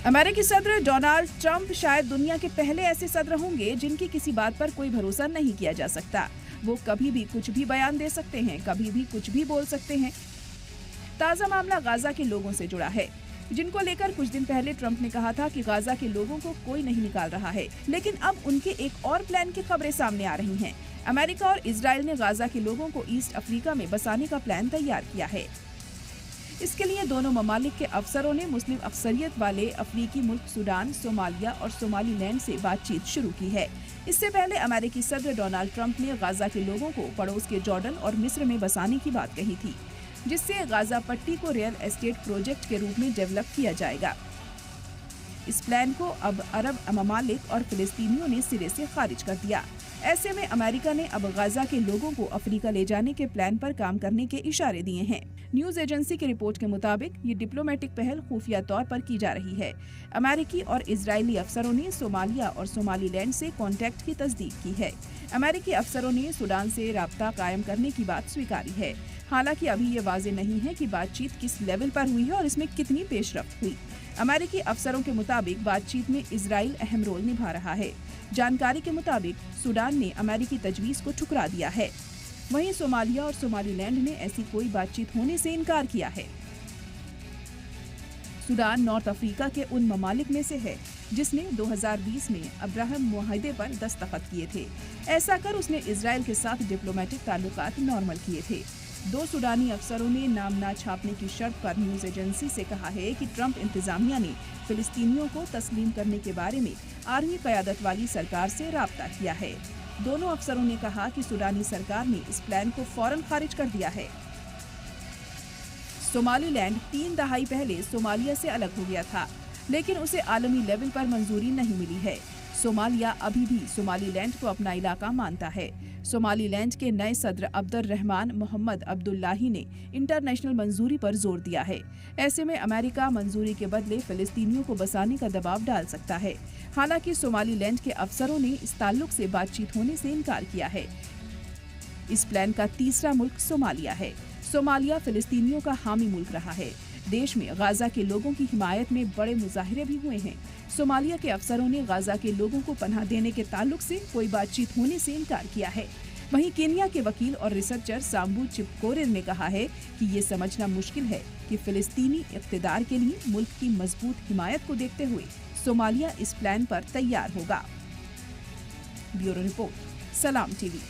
अमेरिकी सदर Donald Trump शायद दुनिया के पहले ऐसे सदर होंगे जिनकी किसी बात पर कोई भरोसा नहीं किया जा सकता। वो कभी भी कुछ भी बयान दे सकते हैं, कभी भी कुछ भी बोल सकते हैं। ताज़ा मामला गाजा के लोगों से जुड़ा है, जिनको लेकर कुछ दिन पहले ट्रंप ने कहा था कि गाजा के लोगों को कोई नहीं निकाल रहा है, लेकिन अब उनके एक और प्लान की खबरें सामने आ रही हैं। अमेरिका और इजराइल ने गाजा के लोगों को ईस्ट अफ्रीका में बसाने का प्लान तैयार किया है। इसके लिए दोनों ममालिक के अफसरों ने मुस्लिम अक्सरियत वाले अफ्रीकी मुल्क सूडान, सोमालिया और सोमालीलैंड से बातचीत शुरू की है। इससे पहले अमेरिकी सदर डोनाल्ड ट्रंप ने गाजा के लोगों को पड़ोस के जॉर्डन और मिस्र में बसाने की बात कही थी, जिससे गाजा पट्टी को रियल एस्टेट प्रोजेक्ट के रूप में डेवलप किया जाएगा। इस प्लान को अब अरब ममालिक और फिलिस्तीनियों ने सिरे से खारिज कर दिया। ऐसे में अमेरिका ने अब गाजा के लोगों को अफ्रीका ले जाने के प्लान पर काम करने के इशारे दिए हैं। न्यूज एजेंसी की रिपोर्ट के मुताबिक ये डिप्लोमेटिक पहल खुफिया तौर पर की जा रही है। अमेरिकी और इजरायली अफसरों ने सोमालिया और सोमालीलैंड से कॉन्टैक्ट की तस्दीक की है। अमेरिकी अफसरों ने सूडान से राब्ता कायम करने की बात स्वीकारी है। हालांकि अभी ये वाज़ेह नहीं है कि बातचीत किस लेवल पर हुई है और इसमें कितनी पेशरफ्त हुई। अमेरिकी अफसरों के मुताबिक बातचीत में इजराइल अहम रोल निभा रहा है। जानकारी के मुताबिक सूडान ने अमेरिकी तजवीज़ को ठुकरा दिया है। वहीं सोमालिया और सोमालीलैंड ने ऐसी कोई बातचीत होने से इनकार किया है। सूडान नॉर्थ अफ्रीका के उन ममालिक में से है जिसने 2020 में अब्राहम मुआहदे पर दस्तखत किए थे। ऐसा कर उसने इजराइल के साथ डिप्लोमेटिक ताल्लुकात नॉर्मल किए थे। दो सूडानी अफसरों ने नाम ना छापने की शर्त पर न्यूज एजेंसी से कहा है कि ट्रंप इंतजामिया ने फिलिस्तीनियों को तस्लीम करने के बारे में आर्मी क़यादत वाली सरकार से राब्ता किया है। दोनों अफसरों ने कहा कि सूडानी सरकार ने इस प्लान को फौरन खारिज कर दिया है। सोमालीलैंड 3 दहाई पहले सोमालिया से अलग हो गया था, लेकिन उसे आलमी लेवल पर मंजूरी नहीं मिली है। सोमालिया अभी भी सोमालीलैंड को अपना इलाका मानता है। सोमालीलैंड के नए सदर अब्दुर रहमान मोहम्मद अब्दुल्लाही ने इंटरनेशनल मंजूरी पर जोर दिया है। ऐसे में अमेरिका मंजूरी के बदले फिलिस्तीनियों को बसाने का दबाव डाल सकता है। हालांकि सोमालीलैंड के अफसरों ने इस ताल्लुक से बातचीत होने से इनकार किया है। इस प्लान का तीसरा मुल्क सोमालिया है। सोमालिया फिलिस्तीनियों का हामी मुल्क रहा है। देश में गाजा के लोगों की हिमायत में बड़े मुजाहिरे भी हुए हैं। सोमालिया के अफसरों ने गाजा के लोगों को पनाह देने के ताल्लुक से कोई बातचीत होने से इनकार किया है। वहीं केन्या के वकील और रिसर्चर साम्बू चिपकोरे ने कहा है कि ये समझना मुश्किल है कि फिलिस्तीनी इक़्तिदार के लिए मुल्क की मजबूत हिमायत को देखते हुए सोमालिया इस प्लान पर तैयार होगा। ब्यूरो रिपोर्ट, सलाम टीवी।